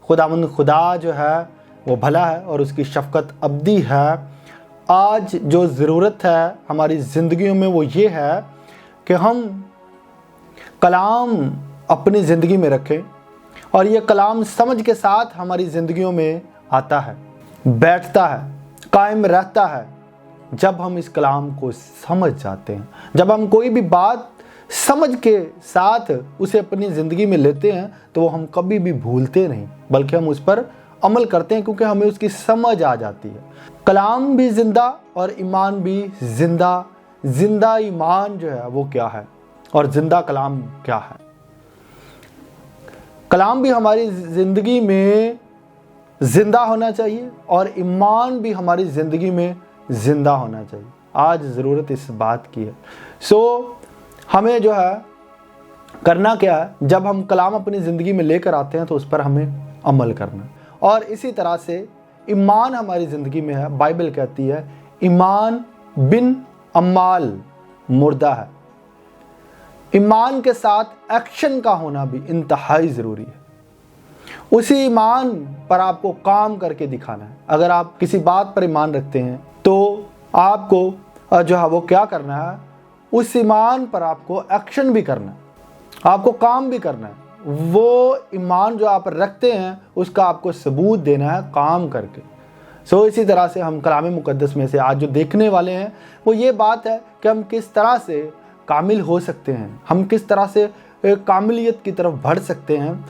खुदावंद खुदा जो है वो भला है और उसकी शफ़क़त अबदी है। आज जो ज़रूरत है हमारी ज़िंदगियों में वो ये है कि हम कलाम अपनी ज़िंदगी में रखें और ये कलाम समझ के साथ हमारी ज़िंदगियों में आता है, बैठता है, कायम रहता है जब हम इस कलाम को समझ जाते हैं। जब हम कोई भी बात समझ के साथ उसे अपनी ज़िंदगी में लेते हैं तो वो हम कभी भी भूलते नहीं, बल्कि हम उस पर अमल करते हैं क्योंकि हमें उसकी समझ आ जाती है। कलाम भी ज़िंदा और ईमान भी ज़िंदा। ज़िंदा ईमान जो है वो क्या है और ज़िंदा कलाम क्या है? कलाम भी हमारी ज़िंदगी में ज़िंदा होना चाहिए और ईमान भी हमारी ज़िंदगी में ज़िंदा होना चाहिए। आज ज़रूरत इस बात की है। हमें जो है करना क्या है, जब हम कलाम अपनी ज़िंदगी में लेकर आते हैं तो उस पर हमें अमल करना। और इसी तरह से ईमान हमारी ज़िंदगी में है। बाइबल कहती है ईमान बिन अमाल मुर्दा है। ईमान के साथ एक्शन का होना भी इंतहाई ज़रूरी है। उसी ईमान पर आपको काम करके दिखाना है। अगर आप किसी बात पर ईमान रखते हैं तो आपको जो है वो क्या करना है, उस ईमान पर आपको एक्शन भी करना है, आपको काम भी करना है। वो ईमान जो आप रखते हैं उसका आपको सबूत देना है काम करके। इसी तरह से हम कलाम मुक़द्दस में से आज जो देखने वाले हैं वो ये बात है कि हम किस तरह से कामिल हो सकते हैं, हम किस तरह से कामिलियत की तरफ बढ़ सकते हैं।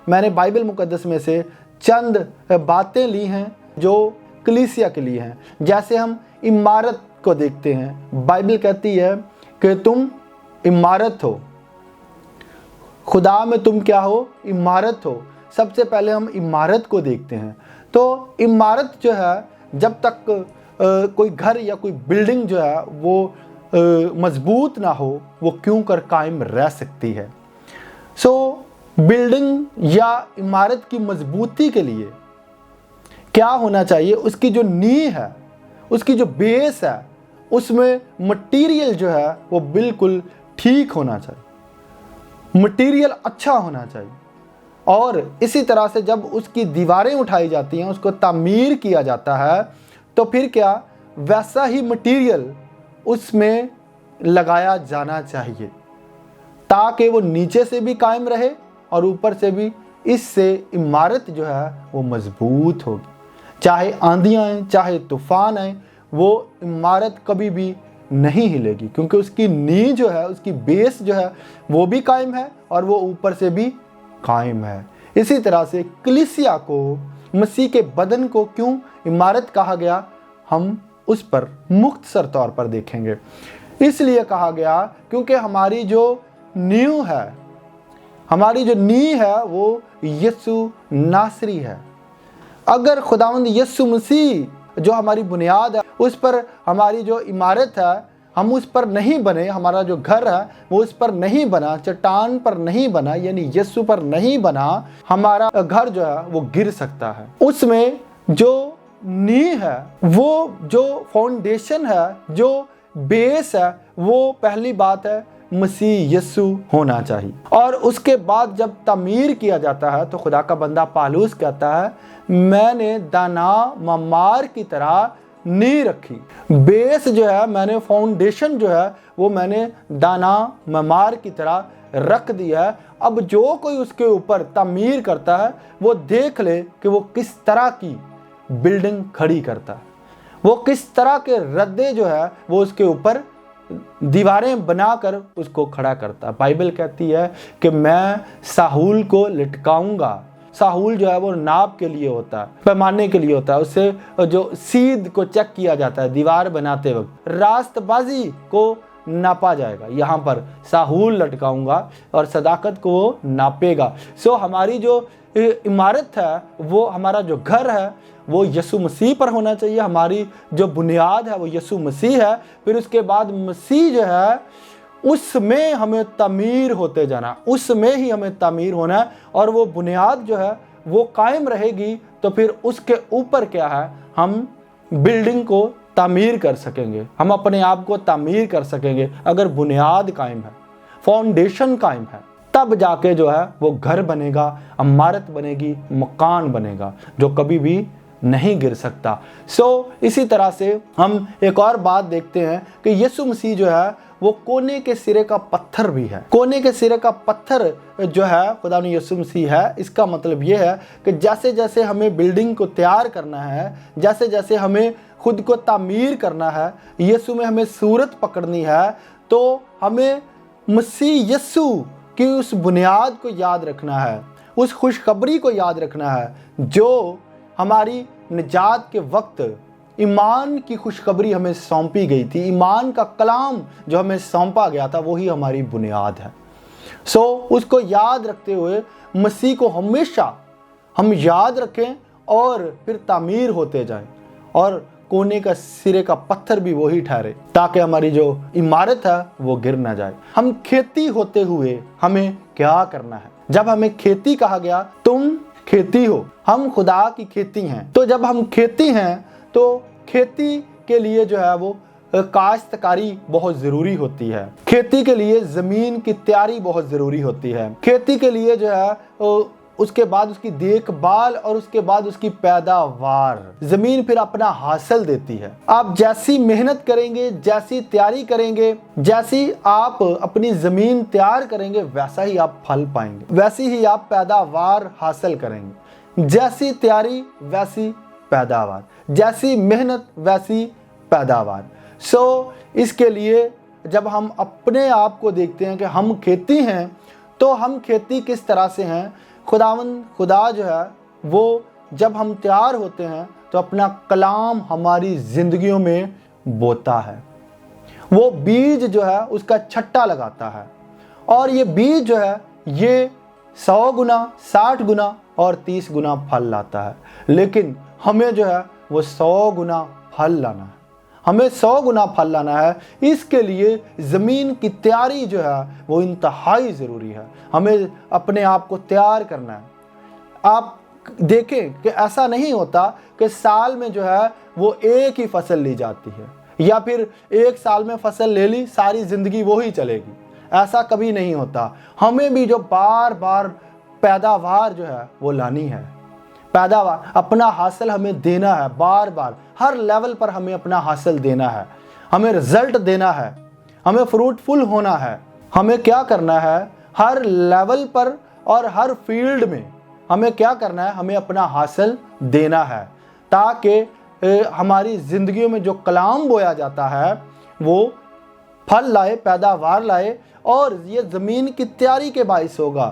मैंने बाइबल मुक़द्दस में से चंद बातें ली हैं जो कलीसिया के लिए हैं। जैसे हम इमारत को देखते हैं, बाइबल कहती है कि तुम इमारत हो, खुदा में तुम क्या हो, इमारत हो। सबसे पहले हम इमारत को देखते हैं। तो इमारत जो है, जब तक कोई घर या कोई बिल्डिंग जो है वो मजबूत ना हो वो क्यों कर कायम रह सकती है। बिल्डिंग या इमारत की मजबूती के लिए क्या होना चाहिए, उसकी जो नींव है, उसकी जो बेस है, उसमें मटेरियल जो है वो बिल्कुल ठीक होना चाहिए, मटेरियल अच्छा होना चाहिए। और इसी तरह से जब उसकी दीवारें उठाई जाती हैं, उसको तामीर किया जाता है, तो फिर क्या वैसा ही मटेरियल उसमें लगाया जाना चाहिए ताकि वो नीचे से भी कायम रहे और ऊपर से भी। इससे इमारत जो है वो मजबूत होगी। चाहे आंधियाँ आएँ, चाहे तूफान आए, वो इमारत कभी भी नहीं हिलेगी क्योंकि उसकी नींव जो है, उसकी बेस जो है वो भी कायम है और वो ऊपर से भी कायम है। इसी तरह से कलीसिया को, मसीह के बदन को क्यों इमारत कहा गया, हम उस पर मुख्तसर तौर पर देखेंगे। इसलिए कहा गया क्योंकि हमारी जो नींव है, हमारी जो नींव है वो यीशु नासरी है। अगर खुदावंद यीशु मसीह जो हमारी बुनियाद है, उस पर हमारी जो इमारत है, हम उस पर नहीं बने, हमारा जो घर है वो उस पर नहीं बना, चट्टान पर नहीं बना, यानी यीशु पर नहीं बना, हमारा घर जो है वो गिर सकता है। उसमें जो नींव है, वो जो फाउंडेशन है, जो बेस है, वो पहली बात है मसीह यीशु होना चाहिए। और उसके बाद जब तामीर किया जाता है तो खुदा का बंदा पालूस कहता है मैंने दाना ममार की तरह नींव रखी। बेस जो है, मैंने फाउंडेशन जो है वो मैंने दाना ममार की तरह रख दिया है। अब जो कोई उसके ऊपर तामीर करता है वो देख ले कि वो किस तरह की बिल्डिंग खड़ी करता है, वो किस तरह के रद्दे जो है वो उसके ऊपर दीवारें बनाकर उसको खड़ा करता है। बाइबल कहती है कि मैं साहुल को लटकाऊंगा। साहुल जो है वो नाप के लिए होता है, पैमाने के लिए होता है, उससे जो सीध को चेक किया जाता है दीवार बनाते वक्त, रास्तबाजी को नापा जाएगा। यहाँ पर साहुल लटकाऊंगा और सदाकत को वो नापेगा। हमारी जो इमारत है, वो हमारा जो घर है वो यीशु मसीह पर होना चाहिए। हमारी जो बुनियाद है वो यीशु मसीह है। फिर उसके बाद मसीह जो है उसमें हमें तामीर होते जाना, उसमें ही हमें तामीर होना है। और वो बुनियाद जो है वो कायम रहेगी तो फिर उसके ऊपर क्या है, हम बिल्डिंग को तामीर कर सकेंगे, हम अपने आप को तामीर कर सकेंगे अगर बुनियाद कायम है, फाउंडेशन कायम है। तब जाके जो है वो घर बनेगा, इमारत बनेगी, मकान बनेगा जो कभी भी नहीं गिर सकता। इसी तरह से हम एक और बात देखते हैं कि यीशु मसीह जो है वो कोने के सिरे का पत्थर भी है। कोने के सिरे का पत्थर जो है खुदा ने यीशु मसीह है। इसका मतलब ये है कि जैसे जैसे हमें बिल्डिंग को तैयार करना है, जैसे जैसे हमें खुद को तामीर करना है, यीशु में हमें सूरत पकड़नी है, तो हमें मसीह यीशु की उस बुनियाद को याद रखना है, उस खुशखबरी को याद रखना है जो हमारी निजात के वक्त ईमान की खुशखबरी हमें सौंपी गई थी। ईमान का कलाम जो हमें सौंपा गया था वही हमारी बुनियाद है। उसको याद रखते हुए मसीह को हमेशा हम याद रखें और फिर तामीर होते जाएं, और कोने का सिरे का पत्थर भी वही ठहरे ताकि हमारी जो इमारत है वो गिर ना जाए। हम खेती होते हुए हमें क्या करना है? जब हमें खेती कहा गया, तुम खेती हो, हम खुदा की खेती हैं। तो जब हम खेती हैं तो खेती के लिए जो है वो काश्तकारी बहुत ज़रूरी होती है। खेती के लिए ज़मीन की तैयारी बहुत ज़रूरी होती है। खेती के लिए जो है उसके बाद उसकी देखभाल और उसके बाद उसकी पैदावार, ज़मीन फिर अपना हासिल देती है। आप जैसी मेहनत करेंगे, जैसी तैयारी करेंगे, जैसी आप अपनी ज़मीन तैयार करेंगे, वैसा ही आप फल पाएंगे, वैसी ही आप पैदावार हासिल करेंगे। जैसी तैयारी वैसी पैदावार, जैसी मेहनत वैसी पैदावार। इसके लिए जब हम अपने आप को देखते हैं कि हम खेती हैं, तो हम खेती किस तरह से हैं? खुदा जो है वो जब हम तैयार होते हैं तो अपना कलाम हमारी जिंदगियों में बोता है। वो बीज जो है उसका छट्टा लगाता है, और ये बीज जो है ये 100 गुना, 60 गुना और 30 गुना फल लाता है। लेकिन हमें जो है वो 100 गुना फल लाना है, हमें 100 गुना फल लाना है। इसके लिए ज़मीन की तैयारी जो है वो इंतहाई ज़रूरी है। हमें अपने आप को तैयार करना है। आप देखें कि ऐसा नहीं होता कि साल में जो है वो एक ही फसल ली जाती है, या फिर एक साल में फसल ले ली, सारी ज़िंदगी वो ही चलेगी। ऐसा कभी नहीं होता। हमें भी जो बार बार पैदावार जो है वो लानी है। पैदावार, अपना हासिल हमें देना है, बार बार हर लेवल पर हमें अपना हासिल देना है, हमें रिजल्ट देना है, हमें फ्रूटफुल होना है। हमें क्या करना है? हर लेवल पर और हर फील्ड में हमें क्या करना है? हमें अपना हासिल देना है, ताकि हमारी ज़िंदगियों में जो कलाम बोया जाता है वो फल लाए, पैदावार लाए, और ये ज़मीन की तैयारी के बाइस होगा।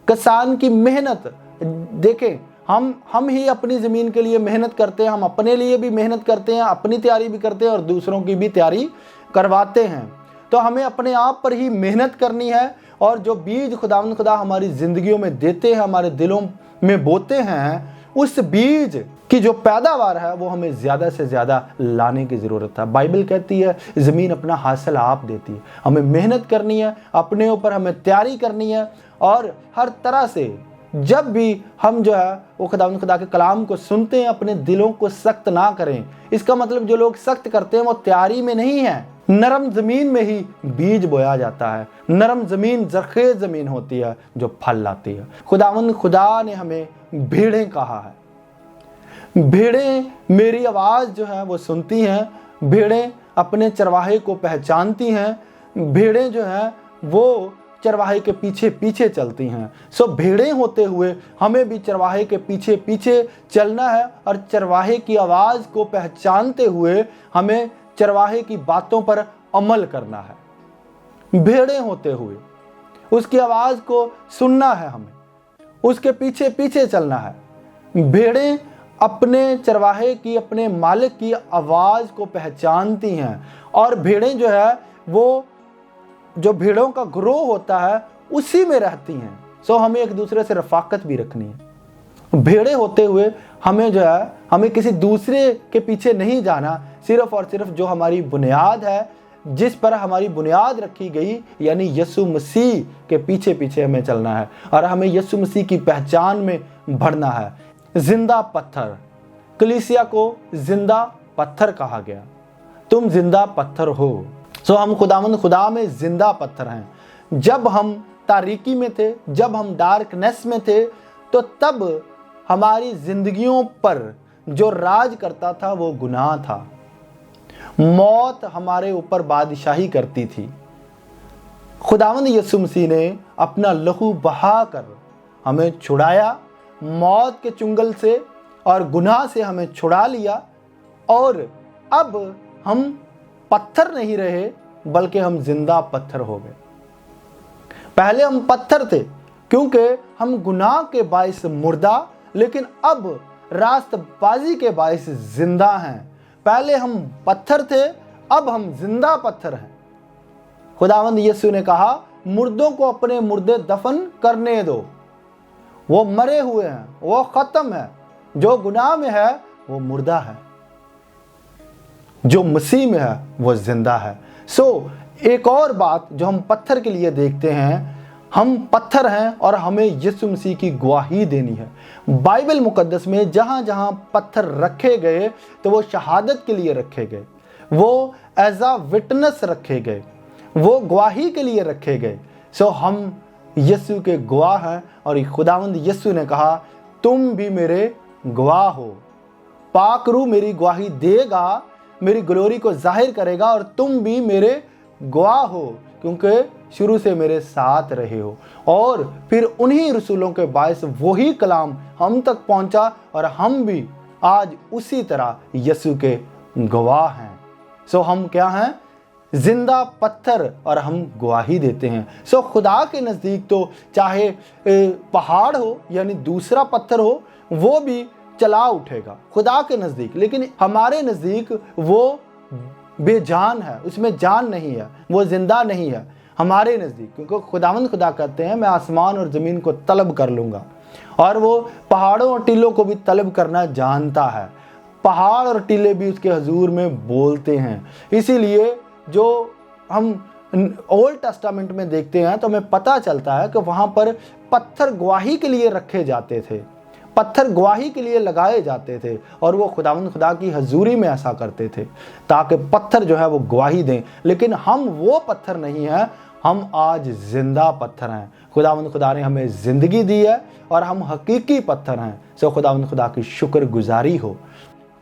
किसान की मेहनत देखें, हम ही अपनी ज़मीन के लिए मेहनत करते हैं, हम अपने लिए भी मेहनत करते हैं, अपनी तैयारी भी करते हैं और दूसरों की भी तैयारी करवाते हैं। तो हमें अपने आप पर ही मेहनत करनी है, और जो बीज खुदा हमारी ज़िंदगियों में देते हैं, हमारे दिलों में बोते हैं, उस बीज की जो पैदावार है वो हमें ज़्यादा से ज़्यादा लाने की ज़रूरत है। बाइबल कहती है ज़मीन अपना हासिल आप देती है। हमें मेहनत करनी है, अपने ऊपर हमें तैयारी करनी है, और हर तरह से जब भी हम जो है वो खुदा के कलाम को सुनते हैं, अपने दिलों को सख्त ना करें। इसका मतलब जो लोग सख्त करते हैं वो तैयारी में नहीं है। नरम ज़मीन में ही बीज बोया जाता है। नरम ज़मीन ज़रख़ेज़ ज़मीन होती है जो फल लाती है। खुदा ने हमें भेड़ें कहा है। भेड़ें मेरी आवाज़ जो है वो सुनती हैं, भेड़ें अपने चरवाहे को पहचानती हैं, भेड़ें जो हैं वो चरवाहे के पीछे पीछे चलती हैं। भेड़ें होते हुए हमें भी चरवाहे के पीछे पीछे चलना है, और चरवाहे की आवाज़ को पहचानते हुए हमें चरवाहे की बातों पर अमल करना है। भेड़ें होते हुए उसकी आवाज़ को सुनना है, हमें उसके पीछे पीछे चलना है। भेड़ें अपने चरवाहे की, अपने मालिक की आवाज़ को पहचानती हैं, और भेड़ें जो है वो जो भेड़ों का ग्रोह होता है उसी में रहती हैं। हमें एक दूसरे से रफाकत भी रखनी है। भेड़े होते हुए हमें जो है हमें किसी दूसरे के पीछे नहीं जाना, सिर्फ और सिर्फ जो हमारी बुनियाद है, जिस पर हमारी बुनियाद रखी गई, यानी यीशु मसीह के पीछे पीछे हमें चलना है, और हमें यीशु मसीह की पहचान में बढ़ना है। जिंदा पत्थर, कलीसिया को जिंदा पत्थर कहा गया। तुम जिंदा पत्थर हो। हम खुदा में जिंदा पत्थर हैं। जब हम तारीकी में थे, जब हम डार्कनेस में थे, तो तब हमारी जिंदगियों पर जो राज करता था वो गुनाह था। मौत हमारे ऊपर बादशाही करती थी। खुदावंद यीशु मसीह ने अपना लहू बहाकर हमें छुड़ाया, मौत के चुंगल से और गुनाह से हमें छुड़ा लिया, और अब हम पत्थर नहीं रहे बल्कि हम जिंदा पत्थर हो गए। पहले हम पत्थर थे क्योंकि हम गुनाह के बाइस मुर्दा, लेकिन अब रास्तबाजी के बाइस जिंदा हैं। पहले हम पत्थर थे, अब हम जिंदा पत्थर हैं। खुदावंद यीशु ने कहा, मुर्दों को अपने मुर्दे दफन करने दो, वो मरे हुए हैं, वो खत्म है। जो गुनाह में है वो मुर्दा है, जो मसीह में है वो जिंदा है। एक और बात जो हम पत्थर के लिए देखते हैं, हम पत्थर हैं और हमें यीशु मसीह की गवाही देनी है। बाइबल मुकद्दस में जहाँ जहाँ पत्थर रखे गए तो वो शहादत के लिए रखे गए, वो एज अ विटनेस रखे गए, वो गवाही के लिए रखे गए। हम यीशु के गवाह हैं, और खुदावंद यीशु ने कहा, तुम भी मेरे गवाह हो। पाक रूह मेरी गवाही देगा, मेरी ग्लोरी को जाहिर करेगा, और तुम भी मेरे गवाह हो क्योंकि शुरू से मेरे साथ रहे हो। और फिर उन्हीं रसूलों के बायस वही कलाम हम तक पहुंचा, और हम भी आज उसी तरह यीशु के गवाह हैं। हम क्या हैं? जिंदा पत्थर, और हम गवाही देते हैं। खुदा के नज़दीक तो चाहे पहाड़ हो यानी दूसरा पत्थर हो, वो भी चला उठेगा खुदा के नज़दीक, लेकिन हमारे नज़दीक वो बेजान है, उसमें जान नहीं है, वो जिंदा नहीं है हमारे नज़दीक। क्योंकि खुदावंद खुदा कहते हैं, मैं आसमान और ज़मीन को तलब कर लूँगा, और वो पहाड़ों और टीलों को भी तलब करना जानता है। पहाड़ और टीले भी उसके हजूर में बोलते हैं। इसीलिए जो हम ओल्ड टेस्टामेंट में देखते हैं तो हमें पता चलता है कि वहाँ पर पत्थर गवाही के लिए रखे जाते थे, पत्थर गवाही के लिए लगाए जाते थे, और वो खुदावंद खुदा की हजूरी में ऐसा करते थे ताकि पत्थर जो है वो गवाही दें। लेकिन हम वो पत्थर नहीं हैं, हम आज जिंदा पत्थर हैं। खुदावंद खुदा ने हमें ज़िंदगी दी है और हम हकीकी पत्थर हैं। खुदावंद खुदा की शुक्रगुजारी हो।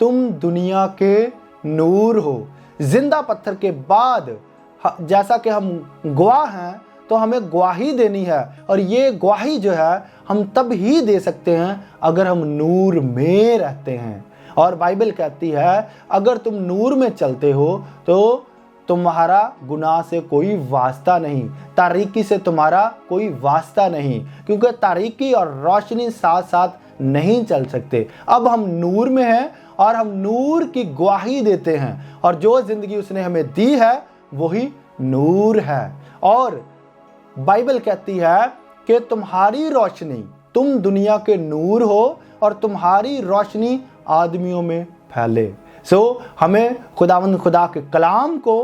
तुम दुनिया के नूर हो। जिंदा पत्थर के बाद जैसा कि हम गवाह हैं तो हमें गवाही देनी है, और ये गवाही जो है हम तब ही दे सकते हैं अगर हम नूर में रहते हैं। और बाइबल कहती है, अगर तुम नूर में चलते हो तो तुम्हारा गुनाह से कोई वास्ता नहीं, तारीकी से तुम्हारा कोई वास्ता नहीं, क्योंकि तारीकी और रोशनी साथ साथ नहीं चल सकते। अब हम नूर में हैं और हम नूर की गवाही देते हैं, और जो ज़िंदगी उसने हमें दी है वही नूर है। और बाइबल कहती है कि तुम्हारी रोशनी, तुम दुनिया के नूर हो और तुम्हारी रोशनी आदमियों में फैले। हमें खुदावंद खुदा के कलाम को,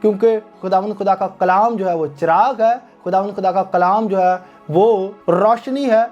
क्योंकि खुदावंद खुदा का कलाम जो है वो चिराग है, खुदावंद खुदा का कलाम जो है वो रोशनी है।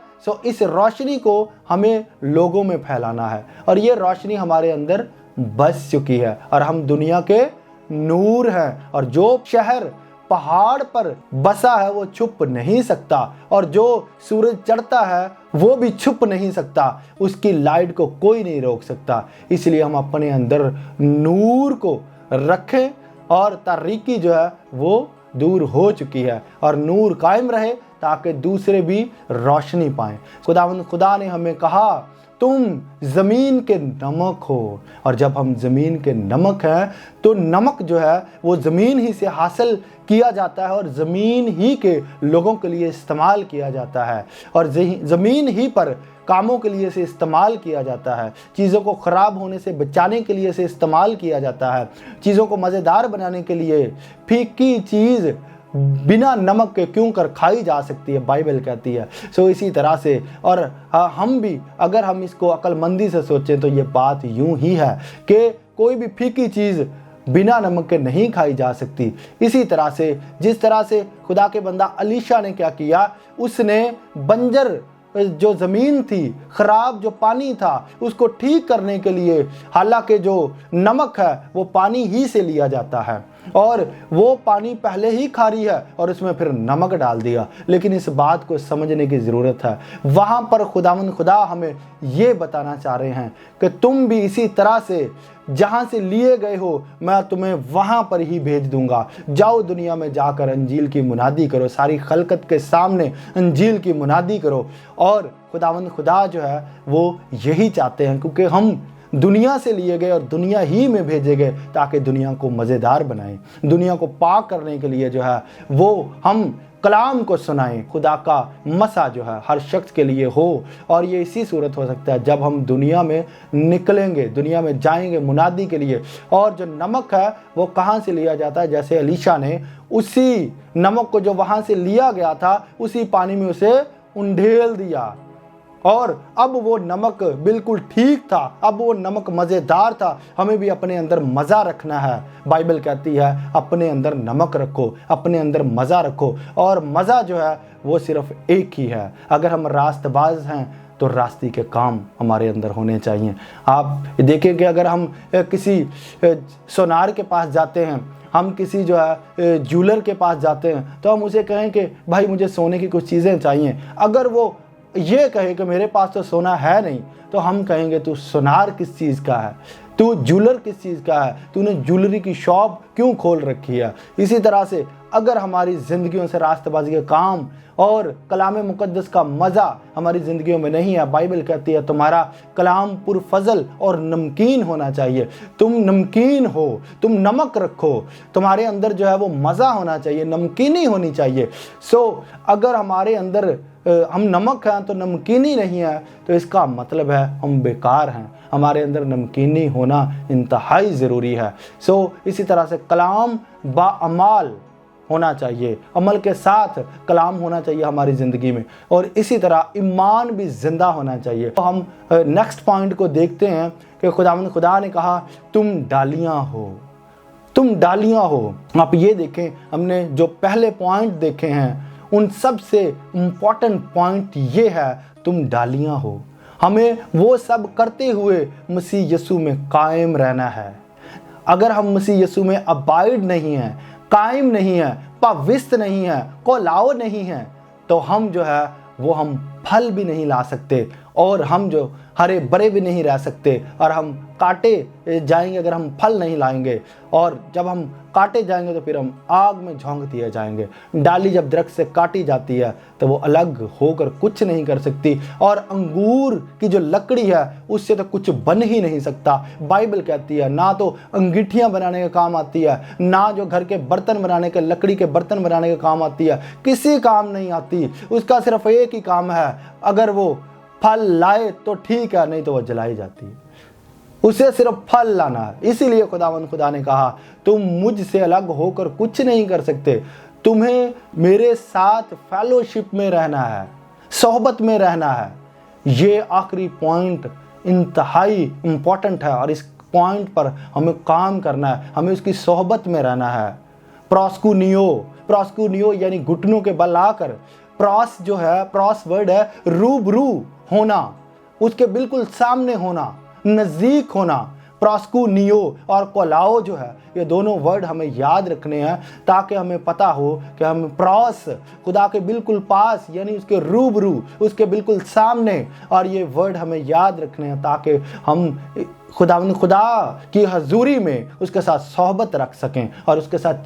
इस रोशनी को हमें लोगों में फैलाना है, और ये रोशनी हमारे अंदर बस चुकी है, और हम दुनिया के नूर हैं। और जो शहर पहाड़ पर बसा है वो छुप नहीं सकता, और जो सूरज चढ़ता है वो भी छुप नहीं सकता, उसकी लाइट को कोई नहीं रोक सकता। इसलिए हम अपने अंदर नूर को रखें, और तारीकी जो है वो दूर हो चुकी है, और नूर कायम रहे ताकि दूसरे भी रोशनी पाएं। खुदावंद खुदा ने हमें कहा, तुम ज़मीन के नमक हो। और जब हम ज़मीन के नमक हैं तो नमक जो है वो ज़मीन ही से हासिल किया जाता है, और ज़मीन ही के लोगों के लिए इस्तेमाल किया जाता है, और ज़मीन ही पर कामों के लिए से इस्तेमाल किया जाता है। चीज़ों को ख़राब होने से बचाने के लिए से इस्तेमाल किया जाता है, चीज़ों को मज़ेदार बनाने के लिए। फीकी चीज़ बिना नमक के क्यों कर खाई जा सकती है, बाइबल कहती है। इसी तरह से, और हम भी अगर हम इसको अक्लमंदी से सोचें तो ये बात यूं ही है कि कोई भी फीकी चीज़ बिना नमक के नहीं खाई जा सकती। इसी तरह से, जिस तरह से खुदा के बंदा अलीशा ने क्या किया, उसने बंजर जो ज़मीन थी, ख़राब जो पानी था, उसको ठीक करने के लिए, हालांकि जो नमक है वो पानी ही से लिया जाता है, और वो पानी पहले ही खारी है और उसमें फिर नमक डाल दिया। लेकिन इस बात को समझने की ज़रूरत है। वहाँ पर खुदावंद खुदा हमें ये बताना चाह रहे हैं कि तुम भी इसी तरह से जहाँ से लिए गए हो मैं तुम्हें वहाँ पर ही भेज दूंगा। जाओ दुनिया में जाकर अंजील की मुनादी करो, सारी खलकत के सामने अंजील की मुनादी करो। और खुदावंद खुदा जो है वो यही चाहते हैं, क्योंकि हम दुनिया से लिए गए और दुनिया ही में भेजे गए ताकि दुनिया को मज़ेदार बनाएं, दुनिया को पाक करने के लिए जो है वो हम कलाम को सुनाएं। खुदा का मसा जो है हर शख्स के लिए हो, और ये इसी सूरत हो सकता है जब हम दुनिया में निकलेंगे, दुनिया में जाएंगे मुनादी के लिए। और जो नमक है वो कहाँ से लिया जाता है? जैसे एलीशा ने उसी नमक को जो वहाँ से लिया गया था उसी पानी में उसे उंडेल दिया, और अब वो नमक बिल्कुल ठीक था, अब वो नमक मज़ेदार था। हमें भी अपने अंदर मज़ा रखना है। बाइबल कहती है अपने अंदर नमक रखो, अपने अंदर मज़ा रखो, और मज़ा जो है वो सिर्फ एक ही है। अगर हम रास्तबाज हैं तो रास्ते के काम हमारे अंदर होने चाहिए। आप देखें कि अगर हम किसी सोनार के पास जाते हैं, हम किसी जो है ज्वेलर के पास जाते हैं, तो हम उसे कहें कि भाई मुझे सोने की कुछ चीज़ें चाहिए। अगर वो ये कहे कि मेरे पास तो सोना है नहीं, तो हम कहेंगे तू सोनार किस चीज़ का है, तू ज्वेलर किस चीज़ का है, तूने ज्वेलरी की शॉप क्यों खोल रखी है। इसी तरह से अगर हमारी ज़िंदगियों से रास्तबाजी के काम और कलाम मुक़द्दस का मज़ा हमारी ज़िंदगियों में नहीं है, बाइबल कहती है तुम्हारा कलाम पुरफजल और नमकीन होना चाहिए। तुम नमकीन हो, तुम नमक रखो, तुम्हारे अंदर जो है वो मज़ा होना चाहिए, नमकीनी होनी चाहिए। अगर हमारे अंदर हम नमक हैं तो नमकीनी नहीं है, तो इसका मतलब है हम बेकार हैं। हमारे अंदर नमकीनी होना इंतहाई ज़रूरी है। इसी तरह से कलाम बाअमाल होना चाहिए, अमल के साथ कलाम होना चाहिए हमारी ज़िंदगी में, और इसी तरह ईमान भी ज़िंदा होना चाहिए। तो हम नेक्स्ट पॉइंट को देखते हैं कि खुदा ने कहा तुम डालियाँ हो, तुम डालियाँ हो। आप ये देखें, हमने जो पहले पॉइंट देखे हैं उन सब से इम्पॉर्टेंट पॉइंट ये है तुम डालियाँ हो। हमें वो सब करते हुए मसीह यीशु में कायम रहना है। अगर हम मसीह यीशु में अबाइड नहीं हैं, कायम नहीं है, पवित्र नहीं है, कोलाओ नहीं है, तो हम जो है वो हम फल भी नहीं ला सकते, और हम जो हरे भरे भी नहीं रह सकते, और हम काटे जाएंगे अगर हम फल नहीं लाएंगे, और जब हम काटे जाएंगे तो फिर हम आग में झोंक दिए जाएंगे। डाली जब दरख्त से काटी जाती है तो वो अलग होकर कुछ नहीं कर सकती, और अंगूर की जो लकड़ी है उससे तो कुछ बन ही नहीं सकता। बाइबल कहती है ना तो अंगीठियाँ बनाने के काम आती है, ना जो घर के बर्तन बनाने के, लकड़ी के बर्तन बनाने के काम आती है, किसी काम नहीं आती। उसका सिर्फ एक ही काम है, अगर वो फल लाए तो ठीक है, नहीं तो वो जलाई जाती है। उसे सिर्फ फल लाना है। इसीलिए खुदा ने कहा तुम मुझसे अलग होकर कुछ नहीं कर सकते, तुम्हें मेरे साथ फेलोशिप में रहना है, सोहबत में रहना है। ये आखिरी पॉइंट इंतहाई इम्पॉर्टेंट है, और इस पॉइंट पर हमें काम करना है, हमें उसकी सोहबत में रहना है। प्रोस्कुनियो यानी घुटनों के बल आकर, प्रोस जो है, प्रोस वर्ड है रूबरू होना, उसके बिल्कुल सामने होना, नज़दीक होना। प्रोस्कुनियो और कोलाओ जो है, ये दोनों वर्ड हमें याद रखने हैं ताकि हमें पता हो कि हम प्रोस खुदा के बिल्कुल पास यानी उसके रूबरू, उसके बिल्कुल सामने, और ये वर्ड हमें याद रखने हैं ताकि हम खुदा की हजूरी में उसके साथ सोहबत रख सकें और उसके साथ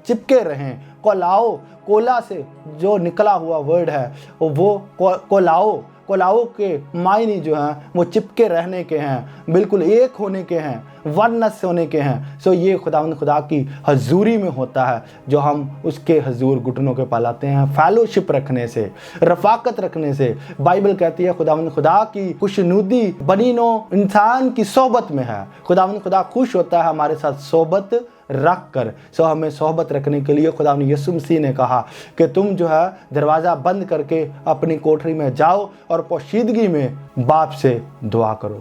चिपके रहें। कोला से जो निकला हुआ वर्ड है वो कोलाओ के मायने जो हैं वो चिपके रहने के हैं, बिल्कुल एक होने के हैं, वनस होने के हैं। ये खुदा की हजूरी में होता है, जो हम उसके हजूर घुटनों के पालाते हैं, फेलोशिप रखने से, रफाकत रखने से। बाइबल कहती है खुदा की खुशनुदी बनीनो इंसान की सोहबत में है। खुदा खुश होता है हमारे साथ सोहबत रख कर। हमें सोहबत रखने के लिए खुदा यीशु मसीह ने कहा कि तुम जो है दरवाज़ा बंद करके अपनी कोठरी में जाओ और पोशीदगी में बाप से दुआ करो।